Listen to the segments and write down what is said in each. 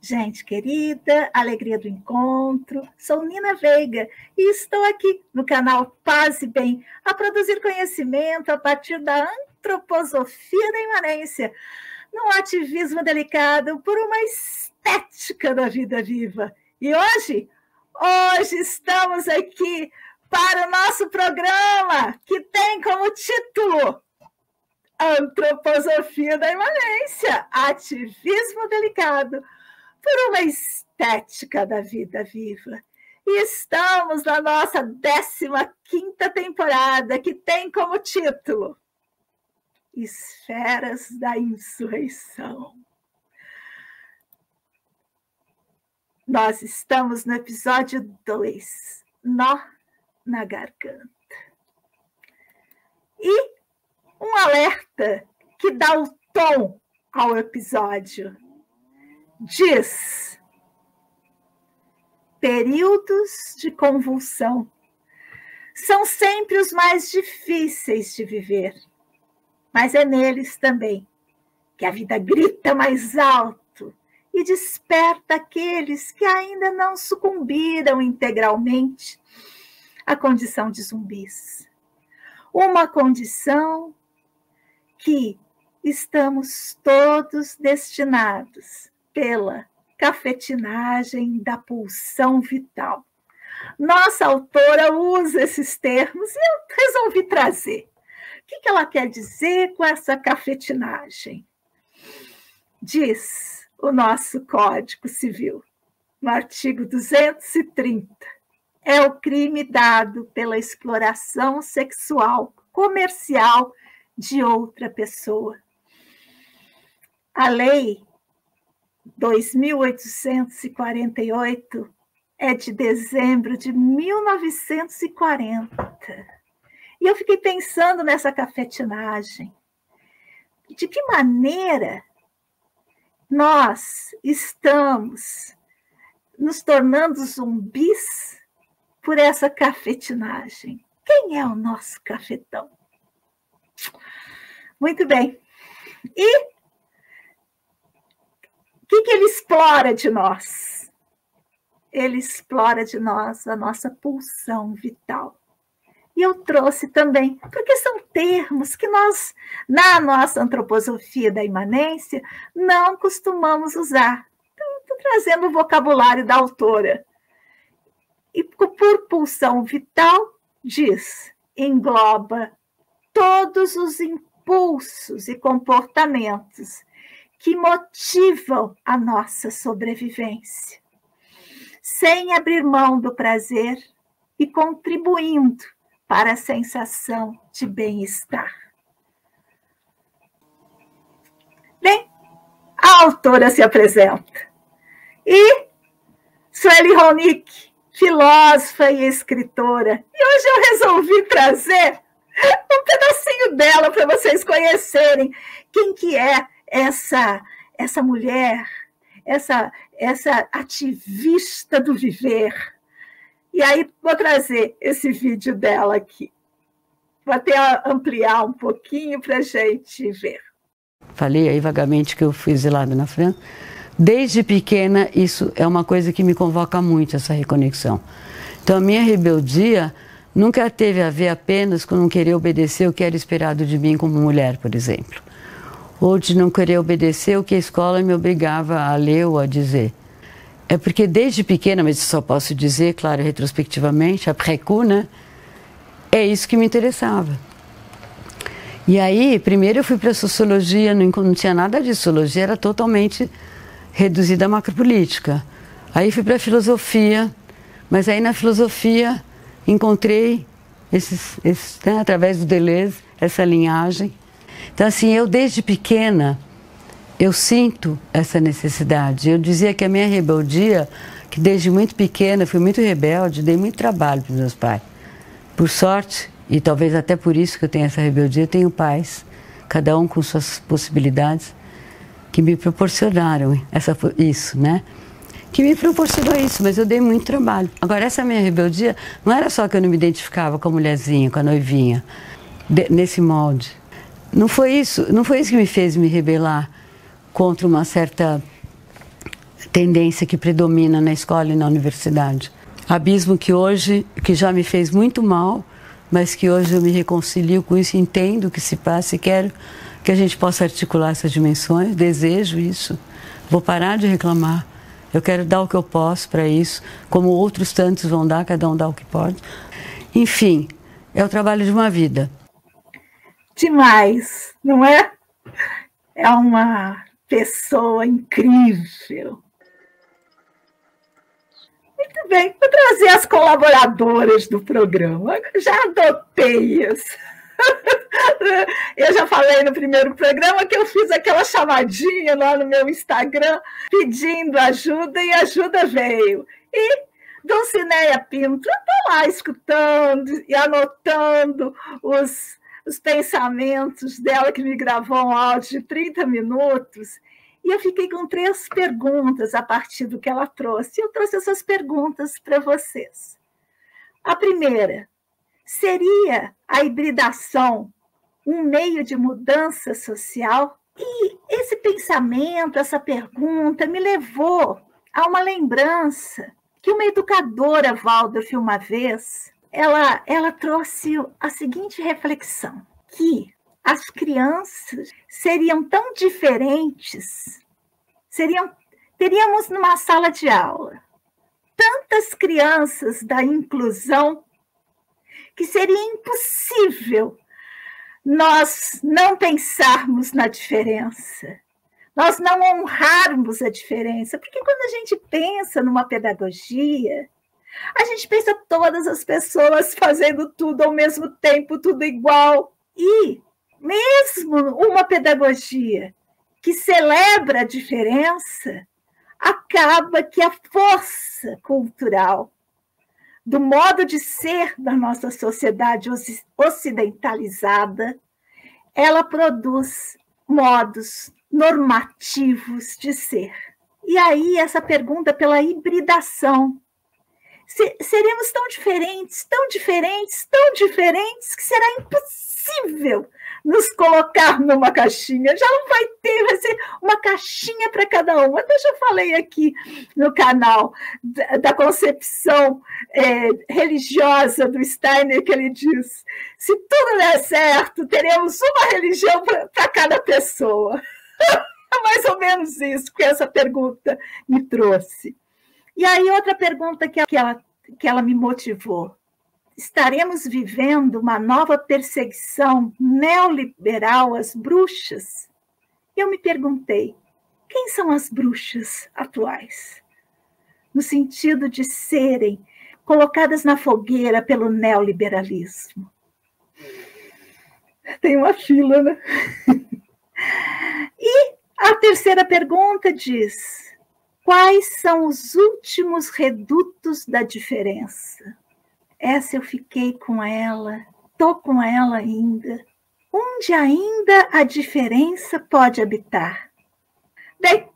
Gente querida, alegria do encontro, sou Nina Veiga e estou aqui no canal Paz e Bem a produzir conhecimento a partir da antroposofia da imanência, num ativismo delicado por uma estética da vida viva. E hoje estamos aqui para o nosso programa que tem como título Antroposofia da imanência, ativismo delicado por uma estética da vida viva. E estamos na nossa 15ª temporada, que tem como título Esferas da Insurreição. Nós estamos no episódio 2, Nó na Garganta. E um alerta que dá o tom ao episódio. Diz: períodos de convulsão são sempre os mais difíceis de viver, mas é neles também que a vida grita mais alto e desperta aqueles que ainda não sucumbiram integralmente à condição de zumbis. Uma condição que estamos todos destinados pela cafetinagem da pulsão vital. Nossa autora usa esses termos e eu resolvi trazer. O que ela quer dizer com essa cafetinagem? Diz o nosso Código Civil, no artigo 230, é o crime dado pela exploração sexual comercial de outra pessoa. A lei 2.848 é de dezembro de 1940. E eu fiquei pensando nessa cafetinagem. De que maneira nós estamos nos tornando zumbis por essa cafetinagem? Quem é o nosso cafetão? Muito bem. E o que ele explora de nós? Ele explora de nós a nossa pulsão vital. E eu trouxe também, porque são termos que nós, na nossa antroposofia da imanência, não costumamos usar. Então, estou trazendo o vocabulário da autora. E por pulsão vital, diz, engloba todos os impulsos e comportamentos que motivam a nossa sobrevivência, sem abrir mão do prazer e contribuindo para a sensação de bem-estar. Bem, a autora se apresenta. E Sueli Ronick, filósofa e escritora. E hoje eu resolvi trazer um pedacinho dela para vocês conhecerem quem que é essa mulher, essa ativista do viver. E aí vou trazer esse vídeo dela aqui. Vou até ampliar um pouquinho para a gente ver. Falei aí vagamente que eu fui exilada na França. Desde pequena, isso é uma coisa que me convoca muito, essa reconexão. Então, a minha rebeldia nunca teve a ver apenas com não querer obedecer o que era esperado de mim como mulher, por exemplo. Ou de não querer obedecer o que a escola me obrigava a ler ou a dizer. É porque desde pequena, mas só posso dizer, claro, retrospectivamente, après coup, né? É isso que me interessava. E aí, primeiro eu fui para a sociologia, não tinha nada de sociologia, era totalmente reduzida à macropolítica. Aí fui para a filosofia, mas aí na filosofia encontrei né, através do Deleuze, essa linhagem. Então, assim, eu desde pequena, eu sinto essa necessidade. Eu dizia que a minha rebeldia, que desde muito pequena fui muito rebelde, dei muito trabalho para os meus pais. Por sorte, e talvez até por isso que eu tenho essa rebeldia, eu tenho pais cada um com suas possibilidades, que me proporcionaram isso, né? Que me proporcionou isso, mas eu dei muito trabalho. Agora, essa minha rebeldia, não era só que eu não me identificava com a mulherzinha, com a noivinha, nesse molde. Não foi isso que me fez me rebelar contra uma certa tendência que predomina na escola e na universidade. Abismo que já me fez muito mal, mas que hoje eu me reconcilio com isso, entendo o que se passa e quero que a gente possa articular essas dimensões, desejo isso, vou parar de reclamar. Eu quero dar o que eu posso para isso, como outros tantos vão dar, cada um dá o que pode. Enfim, é o trabalho de uma vida. Demais, não é? É uma pessoa incrível. Muito bem, vou trazer as colaboradoras do programa. Já adotei-as. Eu já falei no primeiro programa que eu fiz aquela chamadinha lá no meu Instagram pedindo ajuda e ajuda veio. E Dulcineia Pinto está lá escutando e anotando os pensamentos dela, que me gravou um áudio de 30 minutos. E eu fiquei com 3 perguntas a partir do que ela trouxe. Eu trouxe essas perguntas para vocês. A primeira, seria a hibridação um meio de mudança social? E esse pensamento, essa pergunta, me levou a uma lembrança que uma educadora, Waldorf, uma vez, ela trouxe a seguinte reflexão, que as crianças seriam tão diferentes, teríamos numa sala de aula tantas crianças da inclusão que seria impossível nós não pensarmos na diferença, nós não honrarmos a diferença, porque quando a gente pensa numa pedagogia, a gente pensa todas as pessoas fazendo tudo ao mesmo tempo, tudo igual. E mesmo uma pedagogia que celebra a diferença, acaba que a força cultural do modo de ser da nossa sociedade ocidentalizada, ela produz modos normativos de ser. E aí essa pergunta pela hibridação. Seremos tão diferentes, tão diferentes, tão diferentes, que será impossível nos colocar numa caixinha. Já não vai ter, vai ser uma caixinha para cada um. Até já falei aqui no canal da concepção religiosa do Steiner, que ele diz, se tudo der certo, teremos uma religião para cada pessoa. É mais ou menos isso que essa pergunta me trouxe. E aí, outra pergunta que ela me motivou. Estaremos vivendo uma nova perseguição neoliberal às bruxas? Eu me perguntei, quem são as bruxas atuais? No sentido de serem colocadas na fogueira pelo neoliberalismo. Tem uma fila, né? E a terceira pergunta diz, quais são os últimos redutos da diferença? Essa eu fiquei com ela, estou com ela ainda. Onde ainda a diferença pode habitar? Bem,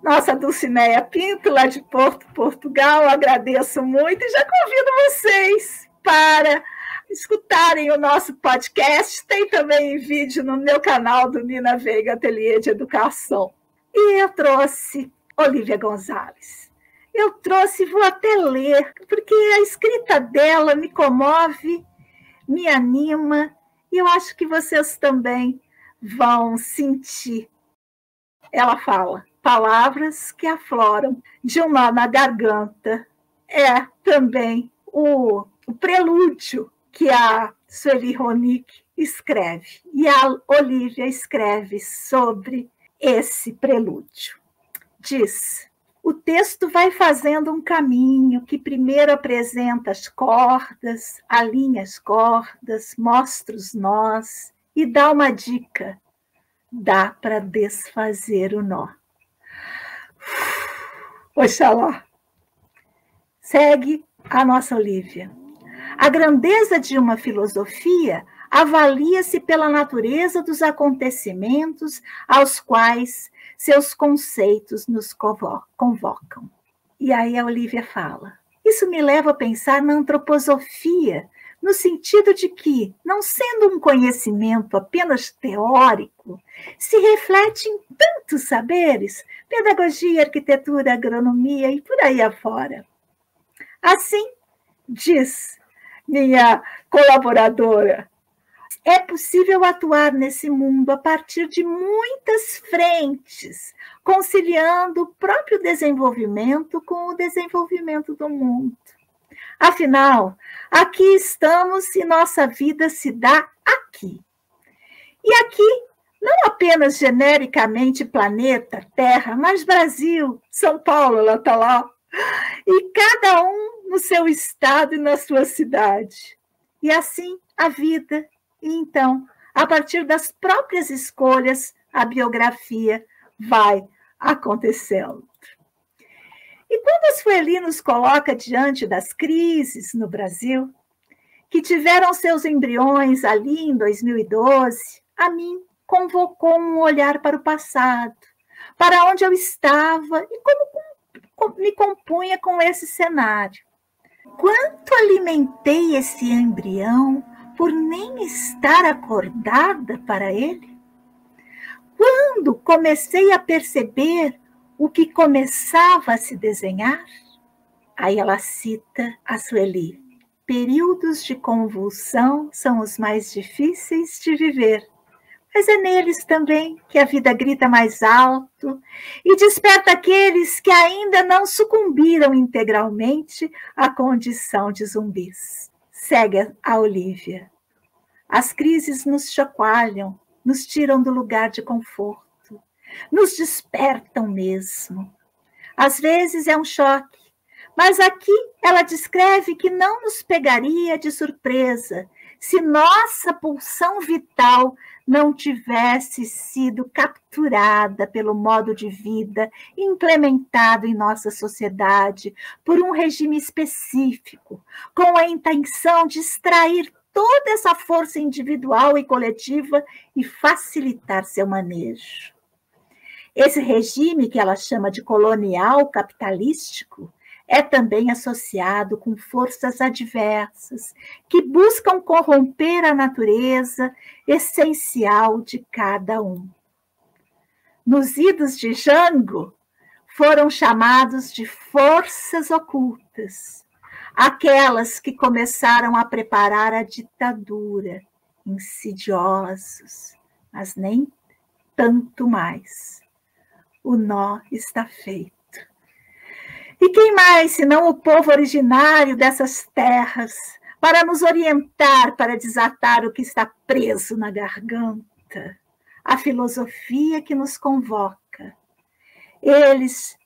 nossa Dulcineia Pinto, lá de Porto, Portugal, agradeço muito e já convido vocês para escutarem o nosso podcast. Tem também vídeo no meu canal do Nina Veiga Ateliê de Educação. E eu trouxe Olívia Gonzalez. Eu trouxe, vou até ler, porque a escrita dela me comove, me anima, e eu acho que vocês também vão sentir. Ela fala, palavras que afloram de um nó na garganta. É também o prelúdio que a Sueli Ronick escreve. E a Olívia escreve sobre esse prelúdio. Diz, o texto vai fazendo um caminho que primeiro apresenta as cordas, alinha as cordas, mostra os nós e dá uma dica. Dá para desfazer o nó. Oxalá. Segue a nossa Olívia. A grandeza de uma filosofia avalia-se pela natureza dos acontecimentos aos quais seus conceitos nos convocam. E aí a Olivia fala: isso me leva a pensar na antroposofia, no sentido de que, não sendo um conhecimento apenas teórico, se reflete em tantos saberes, pedagogia, arquitetura, agronomia e por aí afora. Assim, diz minha colaboradora, é possível atuar nesse mundo a partir de muitas frentes, conciliando o próprio desenvolvimento com o desenvolvimento do mundo. Afinal, aqui estamos e nossa vida se dá aqui. E aqui, não apenas genericamente planeta, Terra, mas Brasil, São Paulo, ela está lá, e cada um no seu estado e na sua cidade. E assim a vida. E então, a partir das próprias escolhas, a biografia vai acontecendo. E quando a Sueli nos coloca diante das crises no Brasil, que tiveram seus embriões ali em 2012, a mim convocou um olhar para o passado, para onde eu estava e como me compunha com esse cenário. Quanto alimentei esse embrião por nem estar acordada para ele? Quando comecei a perceber o que começava a se desenhar? Aí ela cita a Sueli: períodos de convulsão são os mais difíceis de viver, mas é neles também que a vida grita mais alto e desperta aqueles que ainda não sucumbiram integralmente à condição de zumbis. Segue a Olivia. As crises nos chacoalham, nos tiram do lugar de conforto, nos despertam mesmo. Às vezes é um choque, mas aqui ela descreve que não nos pegaria de surpresa se nossa pulsão vital não tivesse sido capturada pelo modo de vida implementado em nossa sociedade por um regime específico, com a intenção de extrair toda essa força individual e coletiva e facilitar seu manejo. Esse regime, que ela chama de colonial capitalístico, é também associado com forças adversas que buscam corromper a natureza essencial de cada um. Nos idos de Jango, foram chamados de forças ocultas, aquelas que começaram a preparar a ditadura, insidiosos, mas nem tanto mais. O nó está feito. E quem mais, senão o povo originário dessas terras, para nos orientar, para desatar o que está preso na garganta? A filosofia que nos convoca. Eles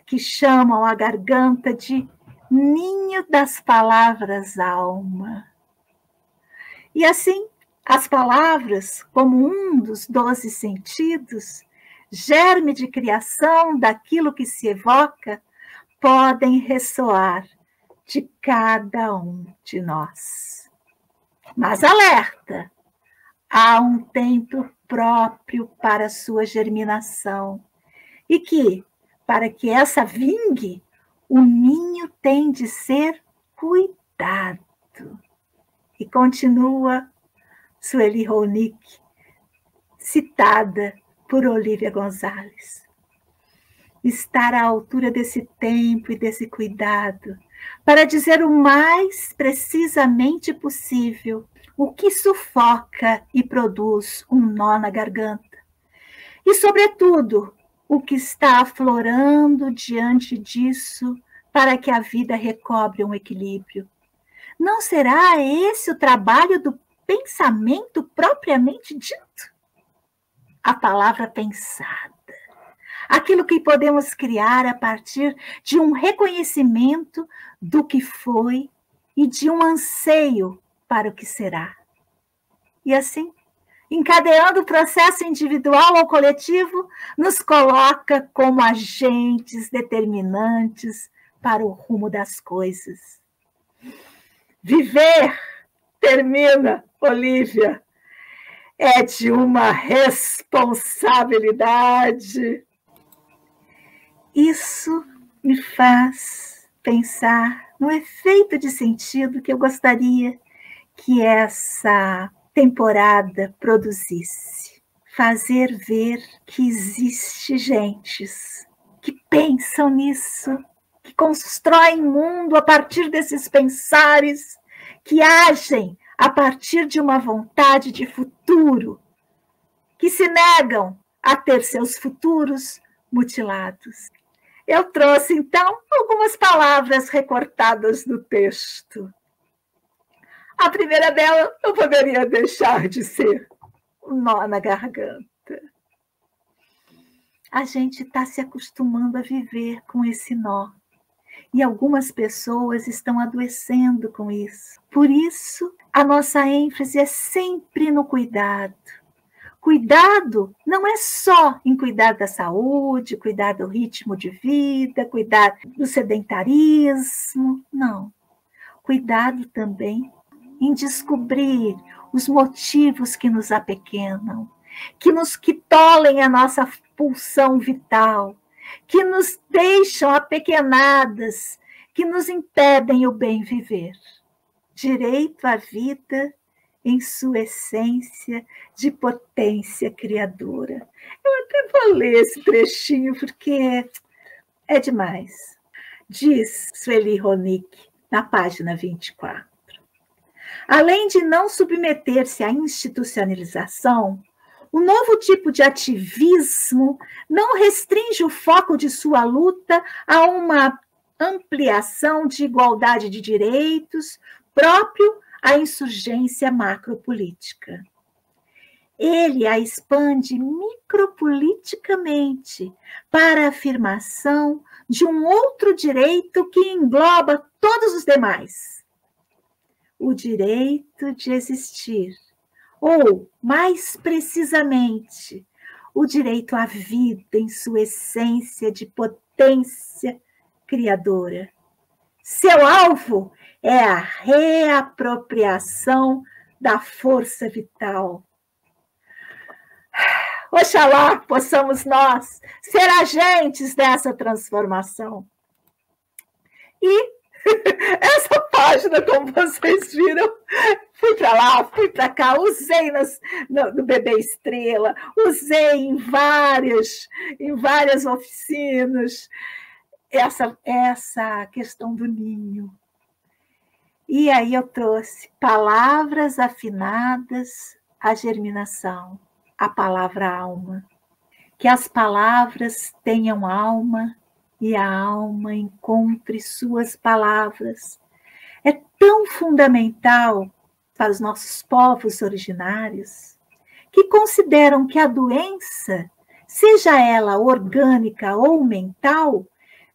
que chamam a garganta de ninho das palavras alma. E assim, as palavras, como um dos 12 sentidos, germe de criação daquilo que se evoca, podem ressoar de cada um de nós. Mas alerta! Há um tempo próprio para sua germinação e que, para que essa vingue, o ninho tem de ser cuidado. E continua Sueli Ronick, citada por Olivia Gonzalez. Estar à altura desse tempo e desse cuidado, para dizer o mais precisamente possível o que sufoca e produz um nó na garganta. E, sobretudo, o que está aflorando diante disso para que a vida recobre um equilíbrio. Não será esse o trabalho do pensamento propriamente dito? A palavra pensada. Aquilo que podemos criar a partir de um reconhecimento do que foi e de um anseio para o que será. E assim, encadeando o processo individual ou coletivo, nos coloca como agentes determinantes para o rumo das coisas. Viver termina, Olívia. É de uma responsabilidade. Isso me faz pensar no efeito de sentido que eu gostaria que essa temporada produzisse. Fazer ver que existe gentes que pensam nisso, que constroem mundo a partir desses pensares, que agem a partir de uma vontade de futuro, que se negam a ter seus futuros mutilados. Eu trouxe, então, algumas palavras recortadas do texto. A primeira dela não poderia deixar de ser um nó na garganta. A gente está se acostumando a viver com esse nó. E algumas pessoas estão adoecendo com isso. Por isso, a nossa ênfase é sempre no cuidado. Cuidado não é só em cuidar da saúde, cuidar do ritmo de vida, cuidar do sedentarismo. Não. Cuidado também em descobrir os motivos que nos apequenam, que tolhem a nossa pulsão vital, que nos deixam apequenadas, que nos impedem o bem viver. Direito à vida em sua essência de potência criadora. Eu até vou ler esse trechinho porque é demais. Diz Sueli Ronick, na página 24. Além de não submeter-se à institucionalização, o novo tipo de ativismo não restringe o foco de sua luta a uma ampliação de igualdade de direitos próprio à insurgência macropolítica. Ele a expande micropoliticamente para a afirmação de um outro direito que engloba todos os demais. O direito de existir, ou, mais precisamente, o direito à vida em sua essência de potência criadora. Seu alvo é a reapropriação da força vital. Oxalá possamos nós ser agentes dessa transformação. E essa página, como vocês viram, fui para lá, fui para cá, usei no Bebê Estrela, usei em várias oficinas essa questão do ninho. E aí eu trouxe palavras afinadas à germinação, a palavra alma. Que as palavras tenham alma e a alma encontre suas palavras. É tão fundamental para os nossos povos originários que consideram que a doença, seja ela orgânica ou mental,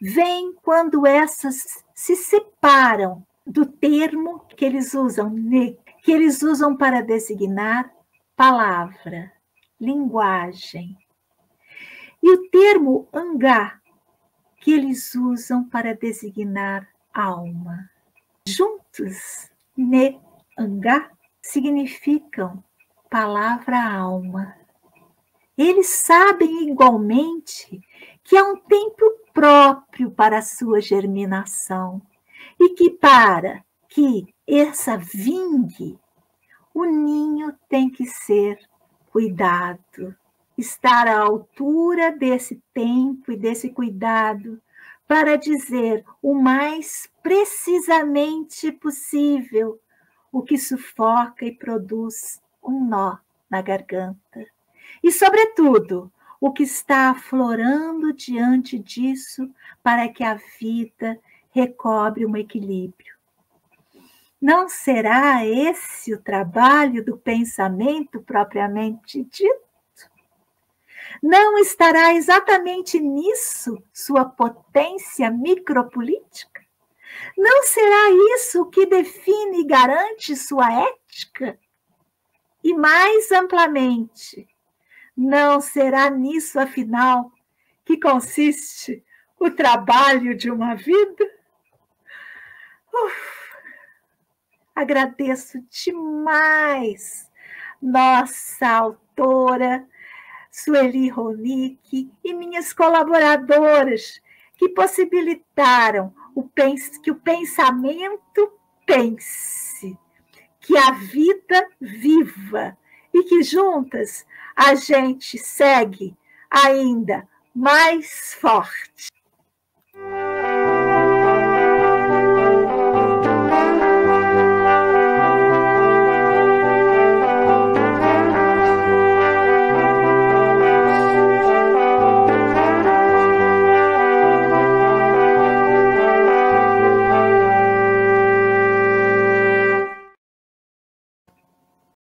vem quando essas se separam do termo que eles usam para designar palavra, linguagem. E o termo angá, que eles usam para designar alma. Juntos, ne-angá, significam palavra-alma. Eles sabem igualmente que há um tempo próprio para a sua germinação e que para que essa vingue, o ninho tem que ser cuidado. Estar à altura desse tempo e desse cuidado para dizer o mais precisamente possível o que sufoca e produz um nó na garganta. E, sobretudo, o que está aflorando diante disso para que a vida recobre um equilíbrio. Não será esse o trabalho do pensamento propriamente dito? Não estará exatamente nisso sua potência micropolítica? Não será isso o que define e garante sua ética? E mais amplamente, não será nisso, afinal, que consiste o trabalho de uma vida? Agradeço demais nossa autora, Sueli Ronick, e minhas colaboradoras, que possibilitaram que o pensamento pense, que a vida viva, e que juntas a gente segue ainda mais forte.